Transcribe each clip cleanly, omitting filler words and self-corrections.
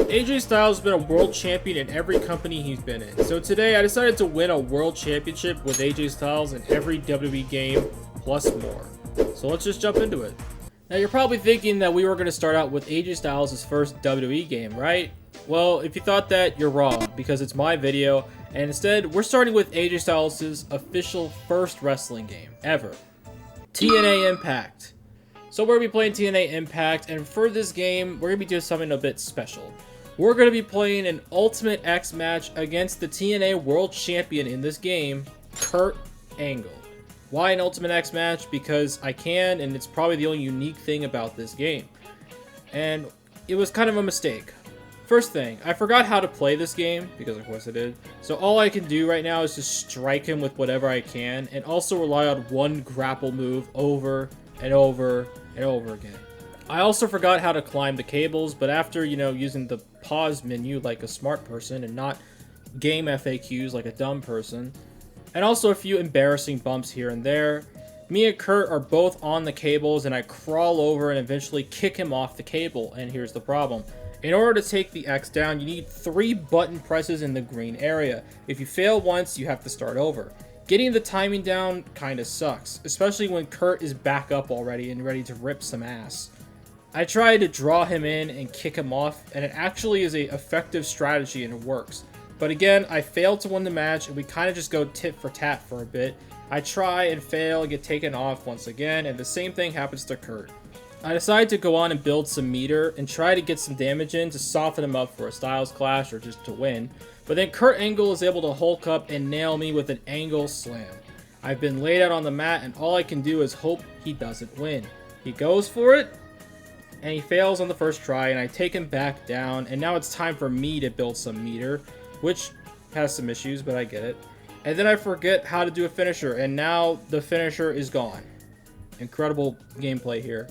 AJ Styles has been a world champion in every company he's been in. So today I decided to win a world championship with AJ Styles in every WWE game plus more. So let's just jump into it. Now you're probably thinking that we were going to start out with AJ Styles' first WWE game, right? Well, if you thought that, you're wrong, because it's my video, and instead we're starting with AJ Styles' official first wrestling game ever, TNA Impact. So we're going to be playing TNA Impact, and for this game, we're going to be doing something a bit special. We're going to be playing an Ultimate X match against the TNA World Champion in this game, Kurt Angle. Why an Ultimate X match? Because I can, and it's probably the only unique thing about this game. And it was kind of a mistake. First thing, I forgot how to play this game, because of course I did. So all I can do right now is just strike him with whatever I can, and also rely on one grapple move over and over and over again. I also forgot how to climb the cables, but after, using the pause menu like a smart person and not game FAQs like a dumb person, and also a few embarrassing bumps here and there, me and Kurt are both on the cables, and I crawl over and eventually kick him off the cable. And here's the problem. In order to take the X down, you need 3 button presses in the green area. If you fail once, you have to start over. Getting the timing down kinda sucks, especially when Kurt is back up already and ready to rip some ass. I tried to draw him in and kick him off, and it actually is a effective strategy and it works. But again, I failed to win the match, and we kind of just go tit for tat for a bit. I try and fail, get taken off once again, and the same thing happens to Kurt. I decided to go on and build some meter and try to get some damage in to soften him up for a Styles Clash or just to win. But then Kurt Angle is able to Hulk up and nail me with an Angle Slam. I've been laid out on the mat, and all I can do is hope he doesn't win. He goes for it, and he fails on the first try, and I take him back down, and now it's time for me to build some meter, which has some issues, but I get it. And then I forget how to do a finisher, and now the finisher is gone. Incredible gameplay here.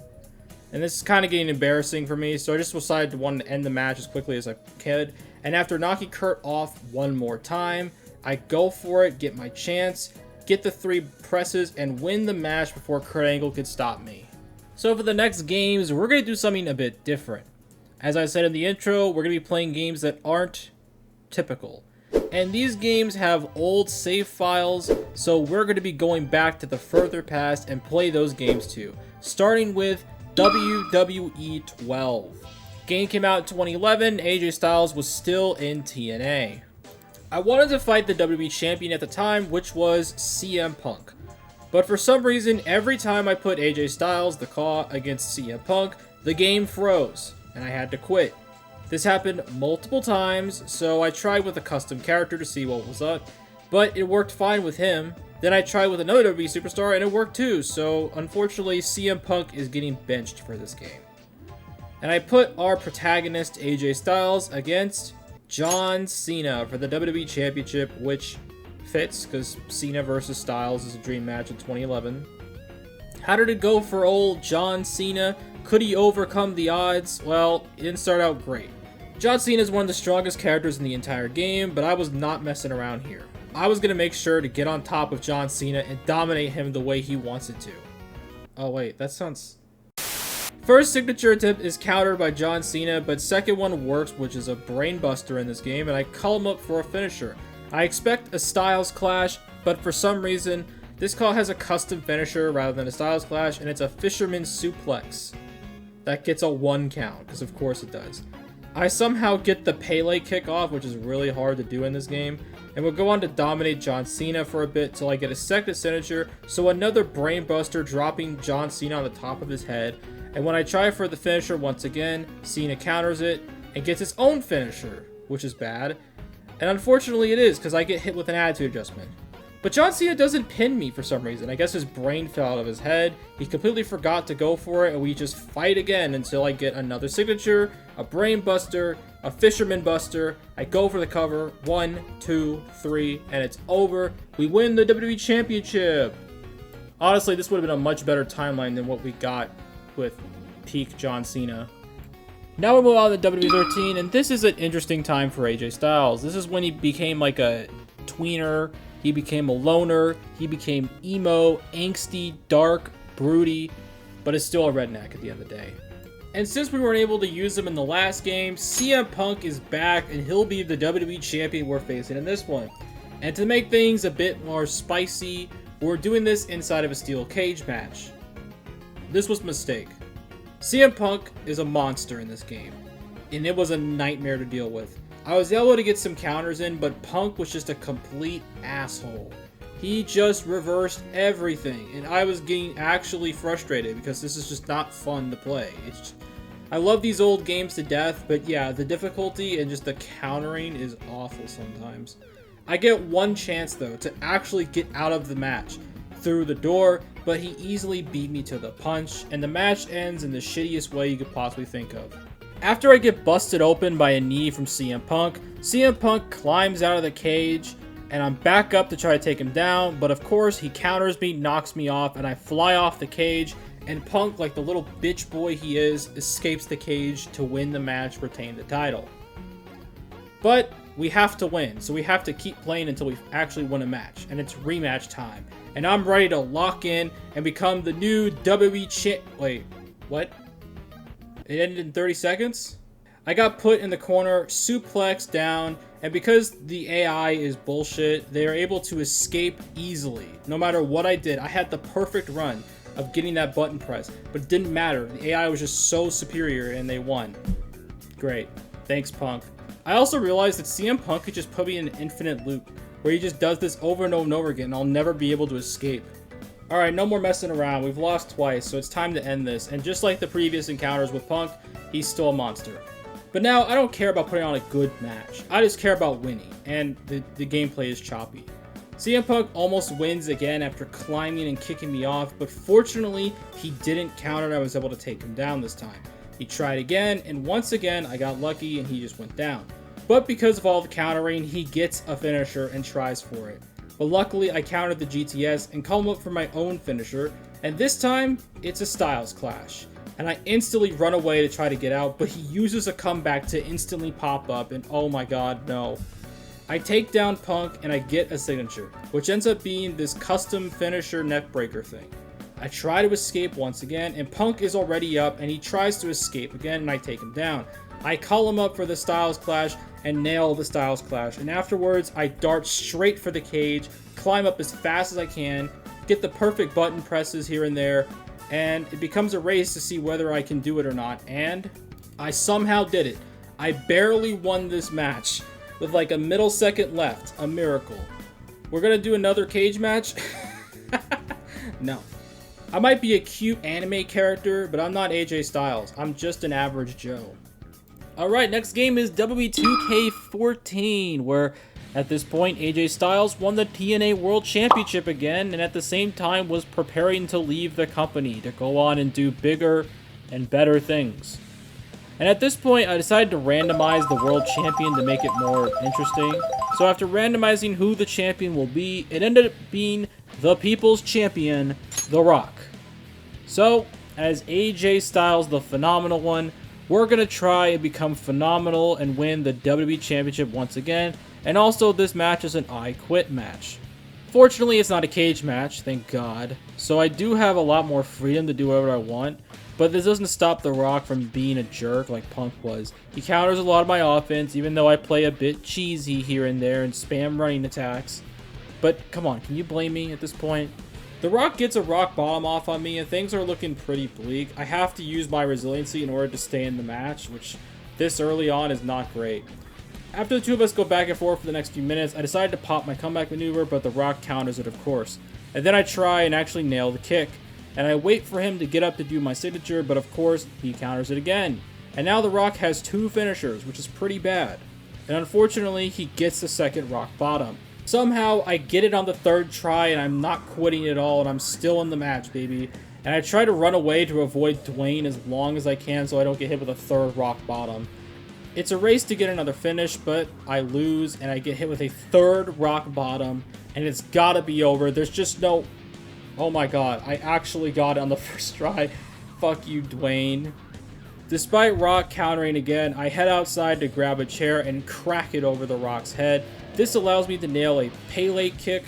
And this is kind of getting embarrassing for me, so I just decided to want to end the match as quickly as I could. And after knocking Kurt off one more time, I go for it, get my chance, get the 3 presses, and win the match before Kurt Angle could stop me. So for the next games, we're going to do something a bit different. As I said in the intro, we're going to be playing games that aren't typical. And these games have old save files, so we're going to be going back to the further past and play those games too. Starting with WWE 12. Game came out in 2011, AJ Styles was still in TNA. I wanted to fight the WWE Champion at the time, which was CM Punk. But for some reason, every time I put AJ Styles, the Claw, against CM Punk, the game froze, and I had to quit. This happened multiple times, so I tried with a custom character to see what was up, but it worked fine with him. Then I tried with another WWE superstar, and it worked too, so unfortunately CM Punk is getting benched for this game. And I put our protagonist AJ Styles against John Cena for the WWE Championship, which fits, because Cena versus Styles is a dream match in 2011. How did it go for old John Cena? Could he overcome the odds? Well, it didn't start out great. John Cena is one of the strongest characters in the entire game, but I was not messing around here. I was going to make sure to get on top of John Cena and dominate him the way he wants it to. Oh wait, that sounds... First signature attempt is countered by John Cena, but second one works, which is a brain buster in this game, and I call him up for a finisher. I expect a Styles Clash, but for some reason, this call has a custom finisher rather than a Styles Clash, and it's a Fisherman Suplex. That gets a 1 count, because of course it does. I somehow get the Pele kick off, which is really hard to do in this game, and we'll go on to dominate John Cena for a bit till I get a second signature, so another brainbuster dropping John Cena on the top of his head, and when I try for the finisher once again, Cena counters it and gets his own finisher, which is bad, and unfortunately it is, because I get hit with an attitude adjustment. But John Cena doesn't pin me for some reason. I guess his brain fell out of his head. He completely forgot to go for it, and we just fight again until I get another signature, a brain buster, a fisherman buster. I go for the cover. 1, 2, 3, and it's over. We win the WWE Championship. Honestly, this would have been a much better timeline than what we got with peak John Cena. Now we move on to WWE 13, and this is an interesting time for AJ Styles. This is when he became like a tweener. He became a loner, he became emo, angsty, dark, broody, but is still a redneck at the end of the day. And since we weren't able to use him in the last game, CM Punk is back and he'll be the WWE Champion we're facing in this one. And to make things a bit more spicy, we're doing this inside of a steel cage match. This was a mistake. CM Punk is a monster in this game, and it was a nightmare to deal with. I was able to get some counters in, but Punk was just a complete asshole. He just reversed everything, and I was getting actually frustrated because this is just not fun to play. I love these old games to death, but yeah, the difficulty and just the countering is awful sometimes. I get one chance though to actually get out of the match through the door, but he easily beat me to the punch, and the match ends in the shittiest way you could possibly think of. After I get busted open by a knee from CM Punk climbs out of the cage, and I'm back up to try to take him down, but of course he counters me, knocks me off, and I fly off the cage, and Punk, like the little bitch boy he is, escapes the cage to win the match, retain the title. But we have to win, so we have to keep playing until we actually win a match, and it's rematch time. And I'm ready to lock in and become the new WWE champ. Wait, what? It ended in 30 seconds? I got put in the corner, suplexed down, and because the AI is bullshit, they are able to escape easily. No matter what I did, I had the perfect run of getting that button press, but it didn't matter. The AI was just so superior and they won. Great. Thanks, Punk. I also realized that CM Punk could just put me in an infinite loop, where he just does this over and over and over again, and I'll never be able to escape. Alright, no more messing around. We've lost twice, so it's time to end this. And just like the previous encounters with Punk, he's still a monster. But now, I don't care about putting on a good match. I just care about winning, and the gameplay is choppy. CM Punk almost wins again after climbing and kicking me off, but fortunately, he didn't counter and I was able to take him down this time. He tried again, and once again, I got lucky and he just went down. But because of all the countering, he gets a finisher and tries for it. But luckily, I countered the GTS and called him up for my own finisher, and this time, it's a Styles Clash. And I instantly run away to try to get out, but he uses a comeback to instantly pop up, and oh my god, no. I take down Punk and I get a signature, which ends up being this custom finisher neckbreaker thing. I try to escape once again, and Punk is already up, and he tries to escape again, and I take him down. I call him up for the Styles Clash and nail the Styles Clash, and afterwards I dart straight for the cage, climb up as fast as I can, get the perfect button presses here and there, and it becomes a race to see whether I can do it or not, and I somehow did it. I barely won this match with like a middle second left. A miracle. We're gonna do another cage match? No. I might be a cute anime character, but I'm not AJ Styles. I'm just an average Joe. Alright, next game is WWE 2K14, where at this point AJ Styles won the TNA World Championship again, and at the same time was preparing to leave the company to go on and do bigger and better things. And at this point, I decided to randomize the World Champion to make it more interesting. So after randomizing who the champion will be, it ended up being the People's Champion, The Rock. So, as AJ Styles, the Phenomenal One, we're going to try and become phenomenal and win the WWE Championship once again. And also, this match is an I Quit match. Fortunately, it's not a cage match, thank God. So I do have a lot more freedom to do whatever I want. But this doesn't stop The Rock from being a jerk like Punk was. He counters a lot of my offense, even though I play a bit cheesy here and there and spam running attacks. But come on, can you blame me at this point? The Rock gets a rock bottom off on me and things are looking pretty bleak. I have to use my resiliency in order to stay in the match, which this early on is not great. After the two of us go back and forth for the next few minutes, I decided to pop my comeback maneuver, but The Rock counters it, of course. And then I try and actually nail the kick. And I wait for him to get up to do my signature, but of course, he counters it again. And now The Rock has two finishers, which is pretty bad. And unfortunately, he gets the second rock bottom. Somehow, I get it on the third try, and I'm not quitting at all, and I'm still in the match, baby. And I try to run away to avoid Dwayne as long as I can so I don't get hit with a third rock bottom. It's a race to get another finish, but I lose, and I get hit with a third rock bottom, and it's gotta be over. There's just no... Oh my god, I actually got it on the first try. Fuck you, Dwayne. Despite Rock countering again, I head outside to grab a chair and crack it over The Rock's head. This allows me to nail a Pele kick,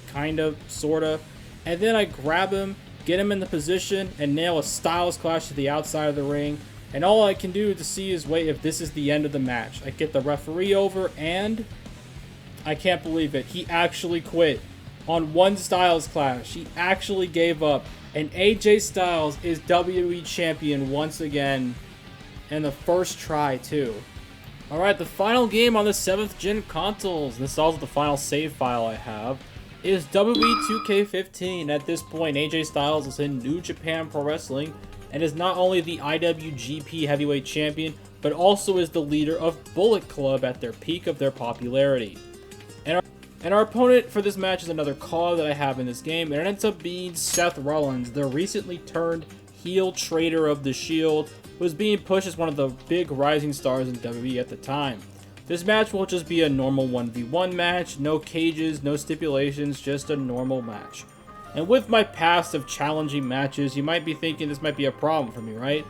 kind of, sorta. And then I grab him, get him in the position, and nail a Styles Clash to the outside of the ring. And all I can do to see is wait if this is the end of the match. I get the referee over, and I can't believe it. He actually quit on one Styles Clash. He actually gave up. And AJ Styles is WWE Champion once again. And the first try, too. Alright, the final game on the 7th gen consoles. This is also the final save file I have. Is WWE 2K15. At this point, AJ Styles is in New Japan Pro Wrestling and is not only the IWGP Heavyweight Champion, but also is the leader of Bullet Club at their peak of their popularity. And our opponent for this match is another call that I have in this game, and it ends up being Seth Rollins, the recently turned heel traitor of the Shield, who was being pushed as one of the big rising stars in WWE at the time. This match will just be a normal 1v1 match, no cages, no stipulations, just a normal match. And with my past of challenging matches, you might be thinking this might be a problem for me, right?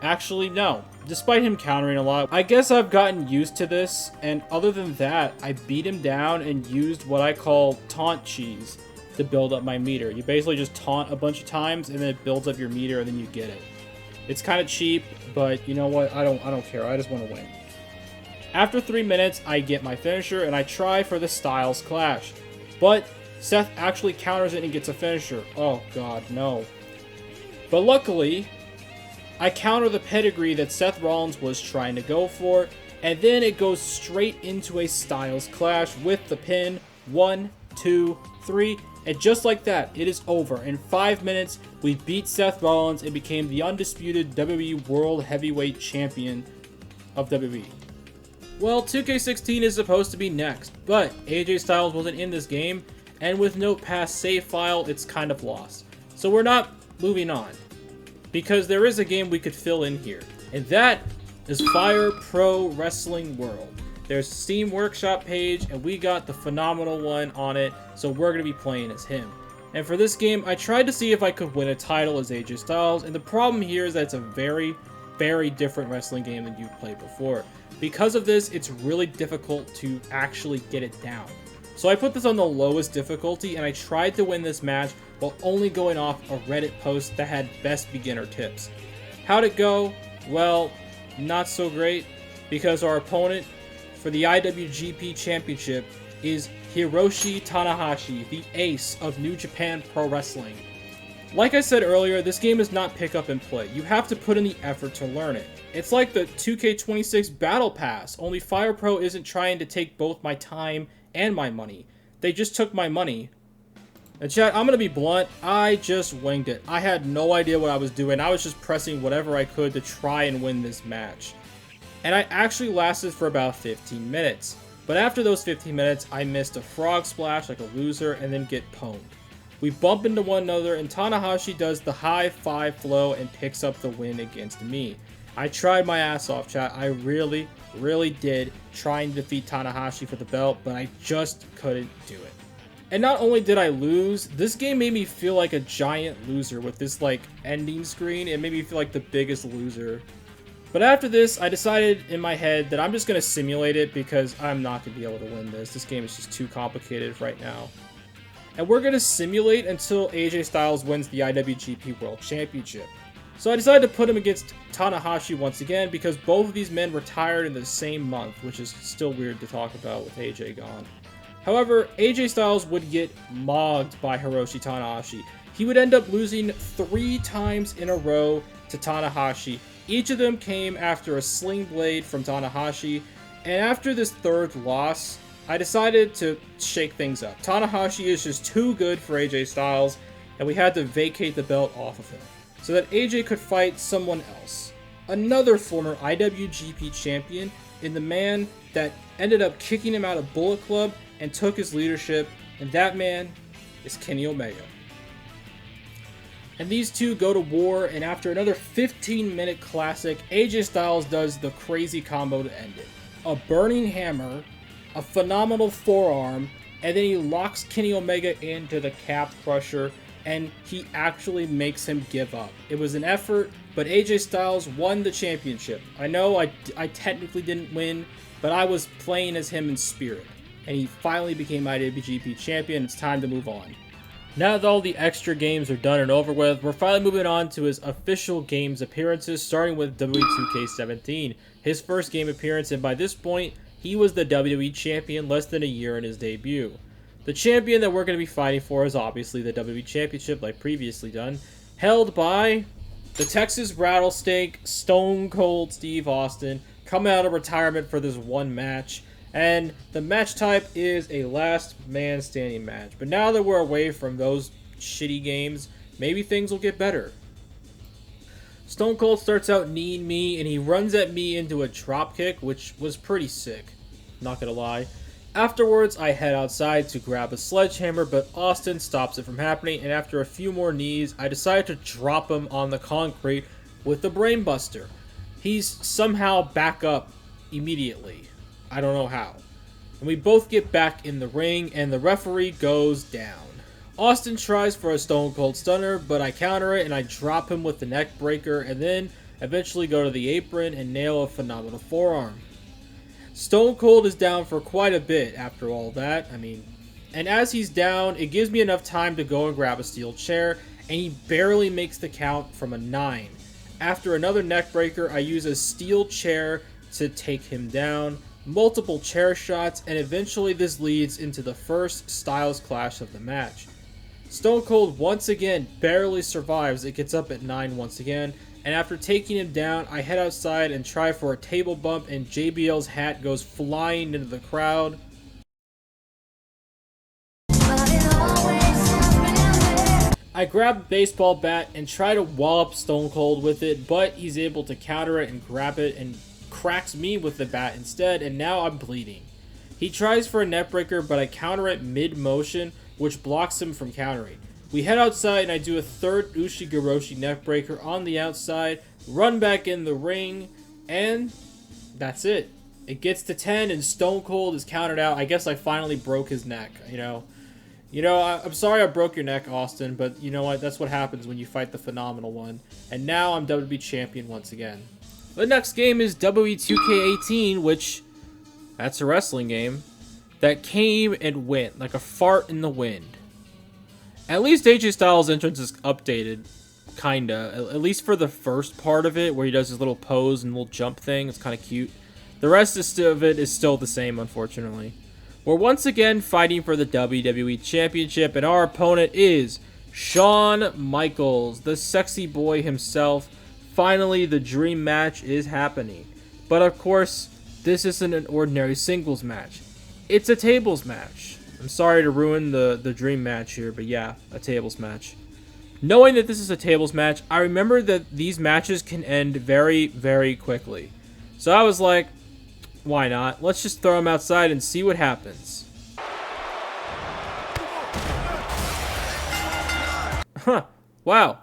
Actually, no. Despite him countering a lot, I guess I've gotten used to this, and other than that, I beat him down and used what I call taunt cheese to build up my meter. You basically just taunt a bunch of times, and then it builds up your meter, and then you get it. It's kind of cheap, but you know what? I don't care. I just want to win. After 3 minutes, I get my finisher, and I try for the Styles Clash. But Seth actually counters it and gets a finisher. Oh god, no. But luckily, I counter the pedigree that Seth Rollins was trying to go for, and then it goes straight into a Styles Clash with the pin. 1, 2, 3, and just like that, it is over. In 5 minutes, we beat Seth Rollins and became the undisputed WWE World Heavyweight Champion of WWE. Well, 2K16 is supposed to be next, but AJ Styles wasn't in this game, and with no past save file, it's kind of lost. So we're not moving on, because there is a game we could fill in here, and that is Fire Pro Wrestling World. There's a Steam Workshop page, and we got the phenomenal one on it, so we're going to be playing as him. And for this game, I tried to see if I could win a title as AJ Styles, and the problem here is that it's a very, very different wrestling game than you've played before. Because of this, it's really difficult to actually get it down. So I put this on the lowest difficulty, and I tried to win this match while only going off a Reddit post that had best beginner tips. How'd it go? Well, not so great, because our opponent for the IWGP Championship is Hiroshi Tanahashi, the ace of New Japan Pro Wrestling. Like I said earlier, this game is not pick up and play. You have to put in the effort to learn it. It's like the 2K26 Battle Pass, only Fire Pro isn't trying to take both my time and my money. They just took my money. And chat, I'm gonna be blunt, I just winged it. I had no idea what I was doing. I was just pressing whatever I could to try and win this match. And I actually lasted for about 15 minutes. But after those 15 minutes, I missed a frog splash like a loser and then get pwned. We bump into one another, and Tanahashi does the high five flow and picks up the win against me. I tried my ass off, chat. I really, really did try and defeat Tanahashi for the belt, but I just couldn't do it. And not only did I lose, this game made me feel like a giant loser with this like ending screen. It made me feel like the biggest loser. But after this, I decided in my head that I'm just going to simulate it because I'm not going to be able to win this. This game is just too complicated right now. And we're going to simulate until AJ Styles wins the IWGP World Championship. So I decided to put him against Tanahashi once again because both of these men retired in the same month, which is still weird to talk about with AJ gone. However, AJ Styles would get mogged by Hiroshi Tanahashi. He would end up losing 3 times in a row to Tanahashi. Each of them came after a sling blade from Tanahashi, and after this third loss, I decided to shake things up. Tanahashi is just too good for AJ Styles, and we had to vacate the belt off of him, so that AJ could fight someone else. Another former IWGP champion, and the man that ended up kicking him out of Bullet Club and took his leadership, and that man is Kenny Omega. And these two go to war, and after another 15-minute classic, AJ Styles does the crazy combo to end it. A burning hammer, a phenomenal forearm, and then he locks Kenny Omega into the calf crusher, and he actually makes him give up. It was an effort, but AJ Styles won the championship. I know I technically didn't win, but I was playing as him in spirit. And he finally became IWGP champion. It's time to move on. Now that all the extra games are done and over with, we're finally moving on to his official games appearances, starting with WWE 2K17, his first game appearance, and by this point, he was the WWE Champion less than a year in his debut. The champion that we're going to be fighting for is obviously the WWE Championship, like previously done, held by the Texas Rattlesnake, Stone Cold Steve Austin, coming out of retirement for this one match. And the match type is a last man standing match. But now that we're away from those shitty games, maybe things will get better. Stone Cold starts out kneeing me, and he runs at me into a dropkick, which was pretty sick. Not gonna lie. Afterwards, I head outside to grab a sledgehammer, but Austin stops it from happening, and after a few more knees, I decide to drop him on the concrete with the brainbuster. He's somehow back up immediately. I don't know how. And we both get back in the ring, and the referee goes down. Austin tries for a Stone Cold Stunner, but I counter it, and I drop him with the neck breaker, and then eventually go to the apron and nail a phenomenal forearm. Stone Cold is down for quite a bit after all that, and as he's down, it gives me enough time to go and grab a steel chair, and he barely makes the count from a 9. After another neck breaker, I use a steel chair to take him down, multiple chair shots, and eventually this leads into the first Styles Clash of the match. Stone Cold once again barely survives. It gets up at 9 once again, and after taking him down, I head outside and try for a table bump, and JBL's hat goes flying into the crowd. I grab a baseball bat and try to wallop Stone Cold with it, but he's able to counter it and grab it and cracks me with the bat instead, and now I'm bleeding. He tries for a neckbreaker, but I counter it mid-motion, which blocks him from countering. We head outside, and I do a third Ushigoroshi neckbreaker on the outside, run back in the ring, and that's it. It gets to 10, and Stone Cold is countered out. I guess I finally broke his neck, I'm sorry I broke your neck, Austin, but you know what? That's what happens when you fight the phenomenal one. And now I'm WWE Champion once again. The next game is WWE 2K18, which, that's a wrestling game, that came and went like a fart in the wind. At least AJ Styles' entrance is updated, kinda. At least for the first part of it, where he does his little pose and little jump thing. It's kind of cute. The rest of it is still the same, unfortunately. We're once again fighting for the WWE Championship, and our opponent is Shawn Michaels, the sexy boy himself. Finally, the dream match is happening. But of course, this isn't an ordinary singles match. It's a tables match. I'm sorry to ruin the dream match here, but yeah, a tables match. Knowing that this is a tables match, I remember that these matches can end very, very quickly. So I was like, why not? Let's just throw them outside and see what happens. Huh. Wow.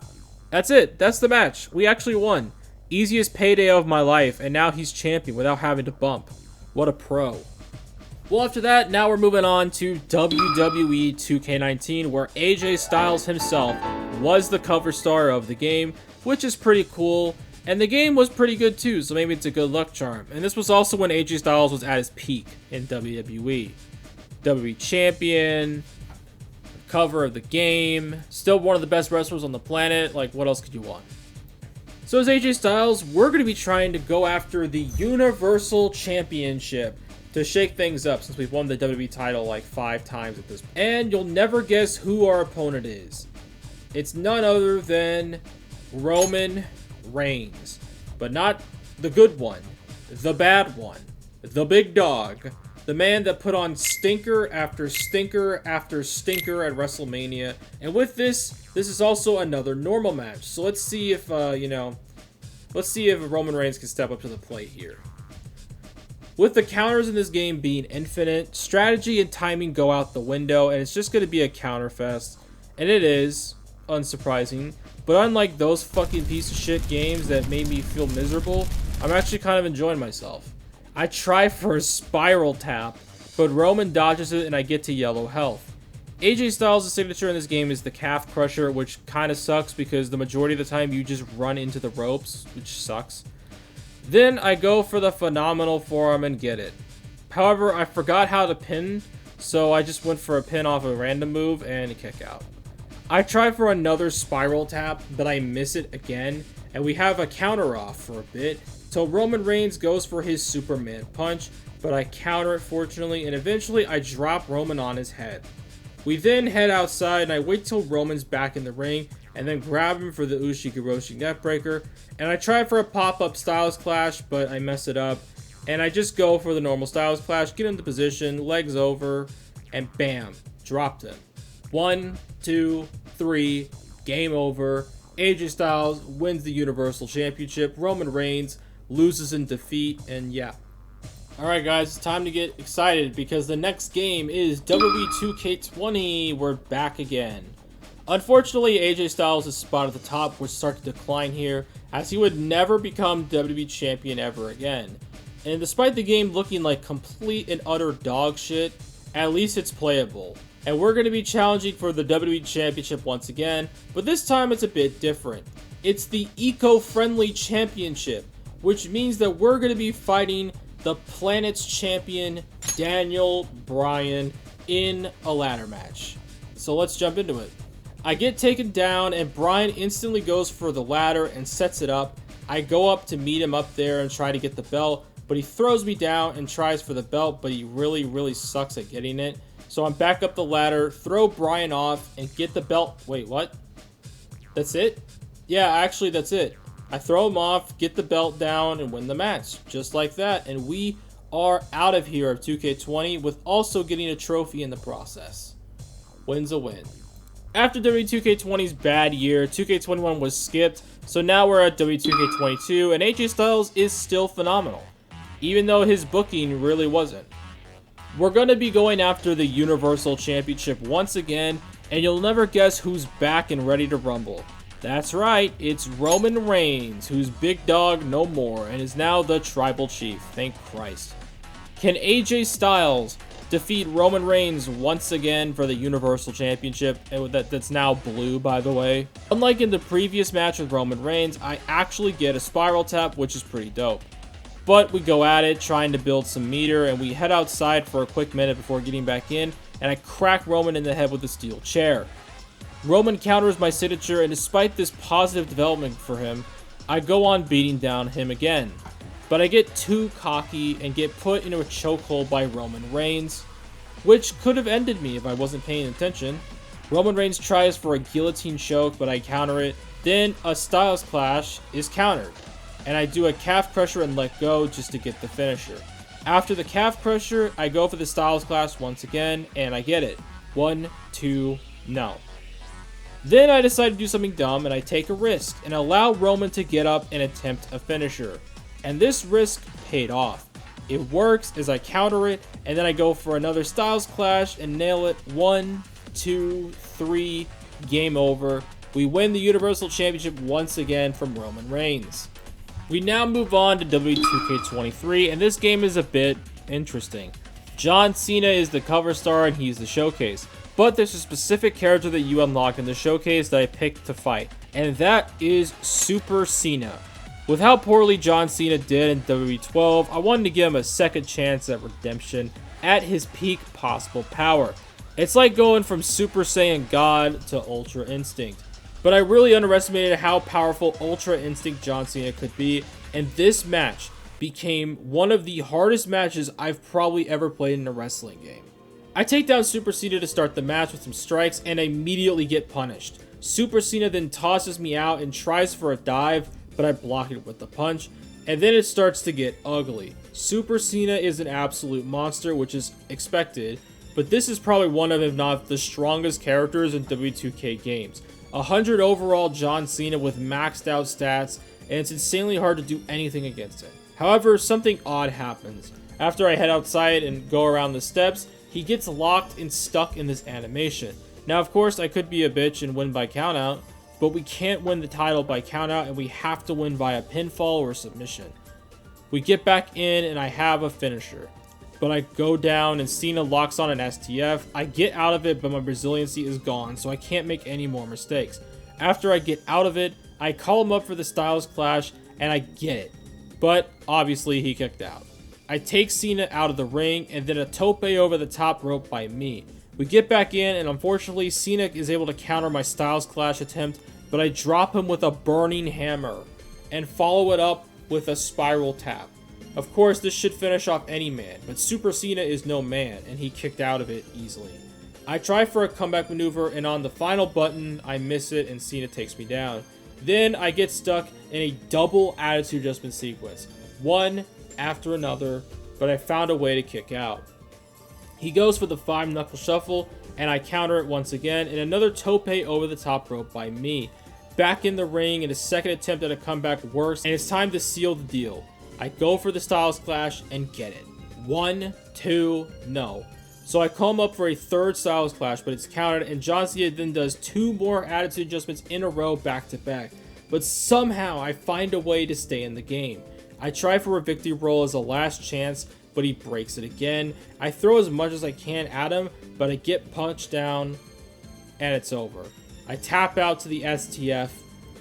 That's it. That's the match. We actually won. Easiest payday of my life, and now he's champion without having to bump. What a pro. Well, after that, now we're moving on to WWE 2K19, where AJ Styles himself was the cover star of the game, which is pretty cool. And the game was pretty good too, so maybe it's a good luck charm. And this was also when AJ Styles was at his peak in WWE. WWE Champion, cover of the game, still one of the best wrestlers on the planet. Like, what else could you want? So as AJ Styles, we're going to be trying to go after the Universal Championship to shake things up, since we've won the WWE title like 5 times at this point. And you'll never guess who our opponent is. It's none other than Roman Reigns, but not the good one, the bad one, the big dog, the man that put on stinker after stinker after stinker at WrestleMania. And with this is also another normal match. So let's see if let's see if Roman Reigns can step up to the plate here. With the counters in this game being infinite, strategy and timing go out the window, and it's just going to be a counter fest. And it is, unsurprising. But unlike those fucking piece of shit games that made me feel miserable, I'm actually kind of enjoying myself. I try for a spiral tap, but Roman dodges it and I get to yellow health. AJ Styles' signature in this game is the calf crusher, which kind of sucks because the majority of the time you just run into the ropes, which sucks. Then I go for the phenomenal forearm and get it. However, I forgot how to pin, so I just went for a pin off a random move and a kick out. I try for another spiral tap, but I miss it again, and we have a counter off for a bit, till Roman Reigns goes for his Superman punch, but I counter it fortunately, and eventually I drop Roman on his head. We then head outside, and I wait till Roman's back in the ring, and then grab him for the Ushigoroshi neckbreaker, and I try for a pop-up Styles Clash, but I mess it up, and I just go for the normal Styles Clash, get into position, legs over, and bam, dropped him. 1, 2, 3, game over. AJ Styles wins the Universal Championship. Roman Reigns loses in defeat, and yeah. Alright guys, it's time to get excited because the next game is WWE 2K20. We're back again. Unfortunately, AJ Styles' spot at the top would start to decline here, as he would never become WWE Champion ever again. And despite the game looking like complete and utter dog shit, at least it's playable. And we're going to be challenging for the WWE Championship once again, but this time it's a bit different. It's the Eco-Friendly Championship, which means that we're going to be fighting the planet's champion, Daniel Bryan, in a ladder match. So let's jump into it. I get taken down, and Bryan instantly goes for the ladder and sets it up. I go up to meet him up there and try to get the belt, but he throws me down and tries for the belt, but he really sucks at getting it. So I'm back up the ladder, throw Bryan off, and get the belt. Wait, what? That's it? Yeah, actually, that's it. I throw him off, get the belt down, and win the match. Just like that. And we are out of here of 2K20 with also getting a trophy in the process. Win's a win. After WWE2K20's bad year, 2K21 was skipped, so now we're at WWE2K22, and AJ Styles is still phenomenal, even though his booking really wasn't. We're going to be going after the Universal Championship once again, and you'll never guess who's back and ready to rumble. That's right, it's Roman Reigns, who's big dog no more, and is now the Tribal Chief, thank Christ. Can AJ Styles defeat Roman Reigns once again for the Universal Championship, and that's now blue, by the way? Unlike in the previous match with Roman Reigns, I actually get a spiral tap, which is pretty dope. But we go at it, trying to build some meter, and we head outside for a quick minute before getting back in, and I crack Roman in the head with a steel chair. Roman counters my signature, and despite this positive development for him, I go on beating down him again. But I get too cocky and get put into a chokehold by Roman Reigns, which could have ended me if I wasn't paying attention. Roman Reigns tries for a guillotine choke, but I counter it. Then a Styles Clash is countered, and I do a calf crusher and let go just to get the finisher. After the calf crusher, I go for the Styles Clash once again, and I get it. 1, 2, no. Then I decide to do something dumb, and I take a risk and allow Roman to get up and attempt a finisher. And this risk paid off. It works as I counter it, and then I go for another Styles Clash and nail it. 1, 2, 3, game over. We win the Universal Championship once again from Roman Reigns. We now move on to WWE2K23, and this game is a bit interesting. John Cena is the cover star and he's the showcase. But there's a specific character that you unlock in the showcase that I picked to fight, and that is Super Cena. With how poorly John Cena did in WWE 12, I wanted to give him a second chance at redemption at his peak possible power. It's like going from Super Saiyan God to Ultra Instinct. But I really underestimated how powerful Ultra Instinct John Cena could be, and this match became one of the hardest matches I've probably ever played in a wrestling game. I take down Super Cena to start the match with some strikes and immediately get punished. Super Cena then tosses me out and tries for a dive, but I block it with the punch, and then it starts to get ugly. Super Cena is an absolute monster, which is expected, but this is probably one of, if not the strongest characters in W2K games. 100 overall John Cena with maxed out stats, and it's insanely hard to do anything against him. However, something odd happens. After I head outside and go around the steps, he gets locked and stuck in this animation. Now, of course, I could be a bitch and win by countout, but we can't win the title by countout, and we have to win via pinfall or submission. We get back in, and I have a finisher. But I go down, and Cena locks on an STF. I get out of it, but my resiliency is gone, so I can't make any more mistakes. After I get out of it, I call him up for the Styles Clash, and I get it. But, obviously, he kicked out. I take Cena out of the ring, and then a tope over the top rope by me. We get back in, and unfortunately, Cena is able to counter my Styles Clash attempt, but I drop him with a burning hammer and follow it up with a spiral tap. Of course, this should finish off any man, but Super Cena is no man, and he kicked out of it easily. I try for a comeback maneuver, and on the final button, I miss it, and Cena takes me down. Then I get stuck in a double attitude adjustment sequence, one after another, but I found a way to kick out. He goes for the 5-knuckle shuffle, and I counter it once again, and another tope over the top rope by me. Back in the ring, and a second attempt at a comeback works, and it's time to seal the deal. I go for the Styles Clash and get it. 1, 2, no. So I call him up for a third Styles Clash, but it's countered, and John Cena then does 2 more attitude adjustments in a row back to back. But somehow I find a way to stay in the game. I try for a victory roll as a last chance, but he breaks it again. I throw as much as I can at him, but I get punched down, and it's over. I tap out to the STF,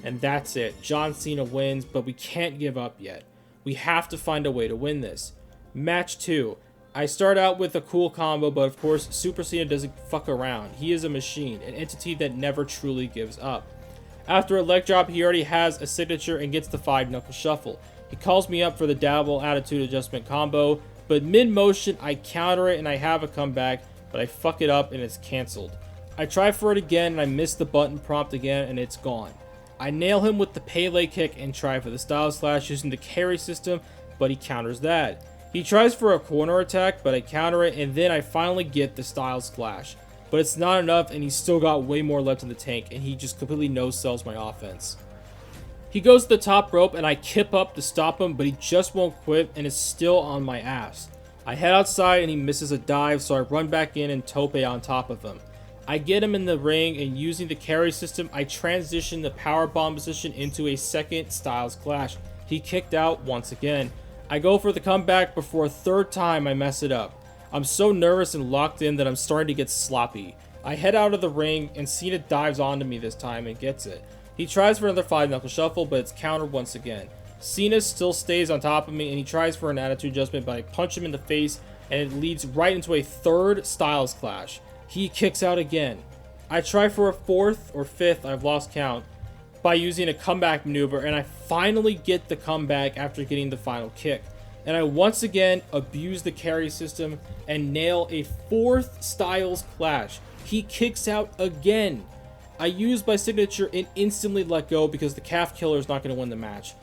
and that's it. John Cena wins, but we can't give up yet. We have to find a way to win this. Match 2. I start out with a cool combo, but of course, Super Cena doesn't fuck around. He is a machine, an entity that never truly gives up. After a leg drop, he already has a signature and gets the 5-knuckle shuffle. He calls me up for the double attitude adjustment combo, but mid-motion, I counter it and I have a comeback, but I fuck it up and it's cancelled. I try for it again and I miss the button prompt again and it's gone. I nail him with the Pele kick and try for the Styles Clash using the carry system, but he counters that. He tries for a corner attack, but I counter it, and then I finally get the Styles Clash. But it's not enough, and he's still got way more left in the tank, and he just completely no-sells my offense. He goes to the top rope, and I kip up to stop him, but he just won't quit, and is still on my ass. I head outside, and he misses a dive, so I run back in and tope on top of him. I get him in the ring, and using the carry system, I transition the powerbomb position into a second Styles Clash. He kicked out once again. I go for the comeback, but for a third time I mess it up. I'm so nervous and locked in that I'm starting to get sloppy. I head out of the ring, and Cena dives onto me this time and gets it. He tries for another 5-knuckle shuffle, but it's countered once again. Cena still stays on top of me, and he tries for an attitude adjustment, but I punch him in the face, and it leads right into a third Styles Clash. He kicks out again. I try for a fourth or fifth, I've lost count, by using a comeback maneuver, and I finally get the comeback after getting the final kick. And I once again abuse the carry system and nail a fourth Styles Clash. He kicks out again. I use my signature and instantly let go because the calf killer is not going to win the match.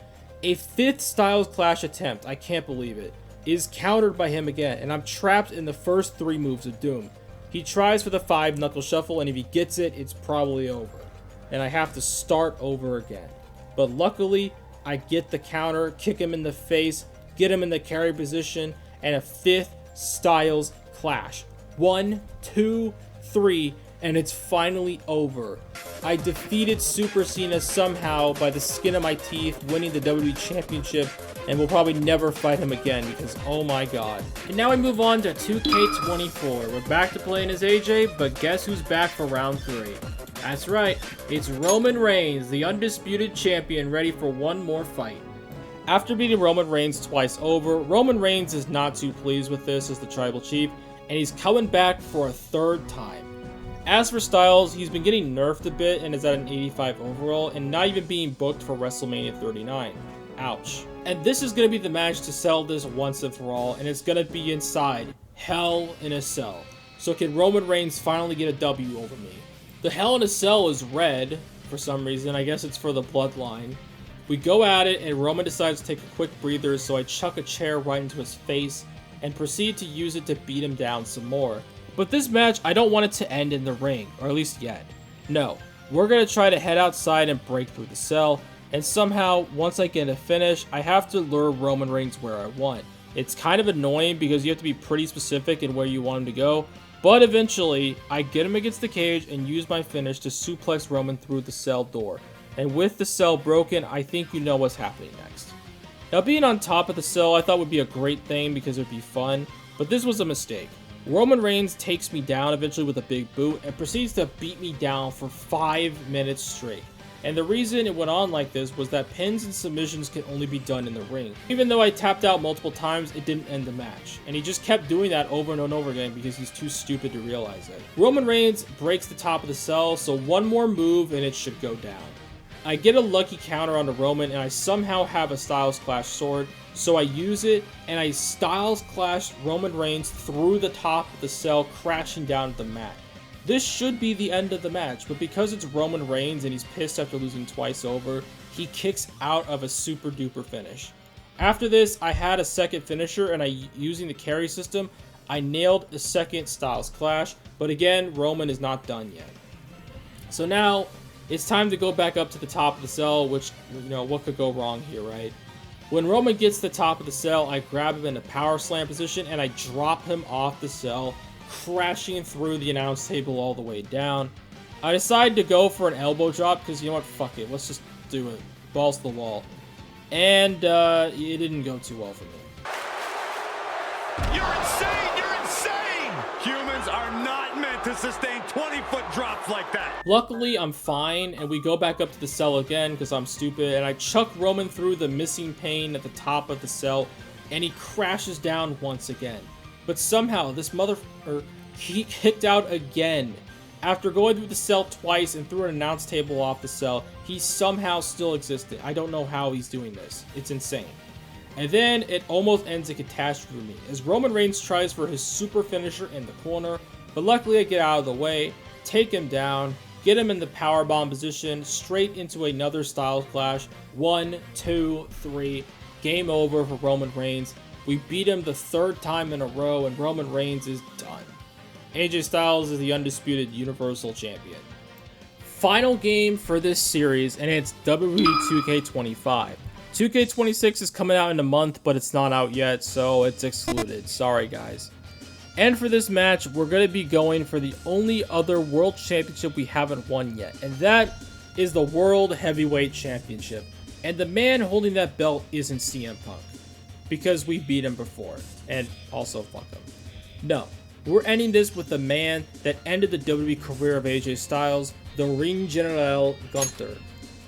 A fifth Styles Clash attempt, I can't believe it, is countered by him again, and I'm trapped in the first 3 moves of doom. He tries for the 5-knuckle shuffle, and if he gets it, it's probably over. And I have to start over again. But luckily, I get the counter, kick him in the face, get him in the carry position, and a 5th Styles Clash. 1, 2, 3, and it's finally over. I defeated Super Cena somehow by the skin of my teeth, winning the WWE Championship, and will probably never fight him again because oh my god. And now we move on to 2K24. We're back to playing as AJ, but guess who's back for round 3? That's right, it's Roman Reigns, the undisputed champion, ready for one more fight. After beating Roman Reigns twice over, Roman Reigns is not too pleased with this as the Tribal Chief, and he's coming back for a 3rd time. As for Styles, he's been getting nerfed a bit and is at an 85 overall, and not even being booked for WrestleMania 39. Ouch. And this is going to be the match to sell this once and for all, and it's going to be inside Hell in a Cell. So can Roman Reigns finally get a W over me? The Hell in a Cell is red for some reason. I guess it's for the bloodline. We go at it, and Roman decides to take a quick breather, so I chuck a chair right into his face and proceed to use it to beat him down some more. But this match, I don't want it to end in the ring, or at least yet. No, we're going to try to head outside and break through the cell, and somehow, once I get a finish, I have to lure Roman Reigns where I want. It's kind of annoying because you have to be pretty specific in where you want him to go, but eventually, I get him against the cage and use my finish to suplex Roman through the cell door. And with the cell broken, I think you know what's happening next. Now, being on top of the cell I thought would be a great thing because it would be fun, but this was a mistake. Roman Reigns takes me down eventually with a big boot and proceeds to beat me down for 5 minutes straight. And the reason it went on like this was that pins and submissions can only be done in the ring. Even though I tapped out multiple times, it didn't end the match. And he just kept doing that over and over again because he's too stupid to realize it. Roman Reigns breaks the top of the cell, so one more move and it should go down. I get a lucky counter onto Roman and I somehow have a Styles Clash sword, so I use it and I Styles Clash Roman Reigns through the top of the cell, crashing down to the mat. This should be the end of the match, but because it's Roman Reigns and he's pissed after losing twice over, he kicks out of a super duper finish. After this, I had a second finisher and using the carry system, I nailed the second Styles Clash, but again, Roman is not done yet. So now, it's time to go back up to the top of the cell, which, you know, what could go wrong here, right? When Roman gets to the top of the cell, I grab him in a power slam position and I drop him off the cell, crashing through the announce table all the way down. I decide to go for an elbow drop because, you know what, fuck it, let's just do it. Balls to the wall. And it didn't go too well for me. You're insane! You're insane! Humans are not meant to sustain 20-foot drops like that. Luckily, I'm fine, and we go back up to the cell again because I'm stupid, and I chuck Roman through the missing pane at the top of the cell, and he crashes down once again. But somehow, this he kicked out again. After going through the cell twice and threw an announce table off the cell, he somehow still existed. I don't know how he's doing this. It's insane. And then it almost ends a catastrophe for me, as Roman Reigns tries for his super finisher in the corner, but luckily I get out of the way, take him down, get him in the powerbomb position, straight into another Styles Clash. 1, 2, 3, game over for Roman Reigns. We beat him the third time in a row, and Roman Reigns is done. AJ Styles is the undisputed Universal Champion. Final game for this series, and it's WWE 2K25. 2K26 is coming out in a month, but it's not out yet, so it's excluded. Sorry, guys. And for this match, we're going to be going for the only other World Championship we haven't won yet, and that is the World Heavyweight Championship. And the man holding that belt isn't CM Punk, because we beat him before, and also fuck him. No, we're ending this with the man that ended the WWE career of AJ Styles, the Ring General Gunther.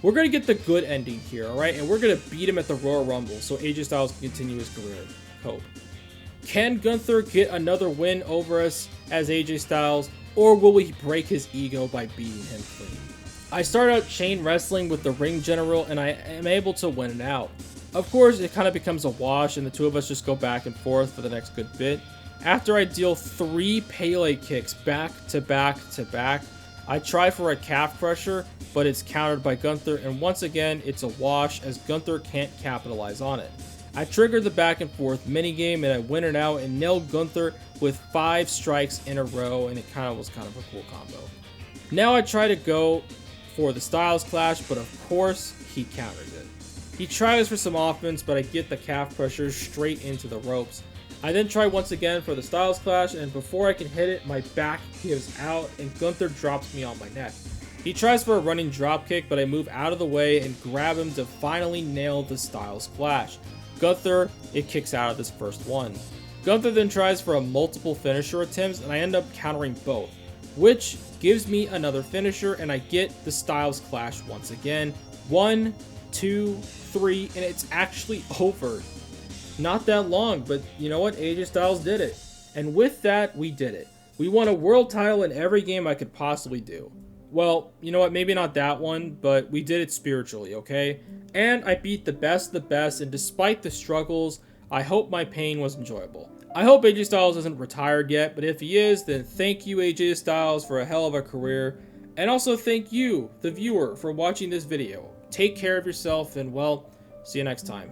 We're going to get the good ending here, alright? And we're going to beat him at the Royal Rumble so AJ Styles can continue his career. Hope. Can Gunther get another win over us as AJ Styles, or will we break his ego by beating him clean? I start out chain wrestling with the Ring General, and I am able to win it out. Of course, it kind of becomes a wash, and the two of us just go back and forth for the next good bit. After I deal 3 Pele kicks back to back to back, I try for a calf crusher, but it's countered by Gunther, and once again, it's a wash as Gunther can't capitalize on it. I trigger the back and forth minigame, and I win it out and nail Gunther with 5 strikes in a row, and it was kind of a cool combo. Now I try to go for the Styles Clash, but of course, he counters it. He tries for some offense, but I get the calf crusher straight into the ropes. I then try once again for the Styles Clash, and before I can hit it, my back gives out, and Gunther drops me on my neck. He tries for a running dropkick, but I move out of the way and grab him to finally nail the Styles Clash. Gunther, it kicks out of this first one. Gunther then tries for a multiple finisher attempts, and I end up countering both, which gives me another finisher, and I get the Styles Clash once again. 1, 2, 3, and it's actually over. Not that long, but you know what? AJ Styles did it. And with that, we did it. We won a world title in every game I could possibly do. Well, you know what? Maybe not that one, but we did it spiritually, okay? And I beat the best of the best, and despite the struggles, I hope my pain was enjoyable. I hope AJ Styles isn't retired yet, but if he is, then thank you, AJ Styles, for a hell of a career. And also thank you, the viewer, for watching this video. Take care of yourself, and well, see you next time.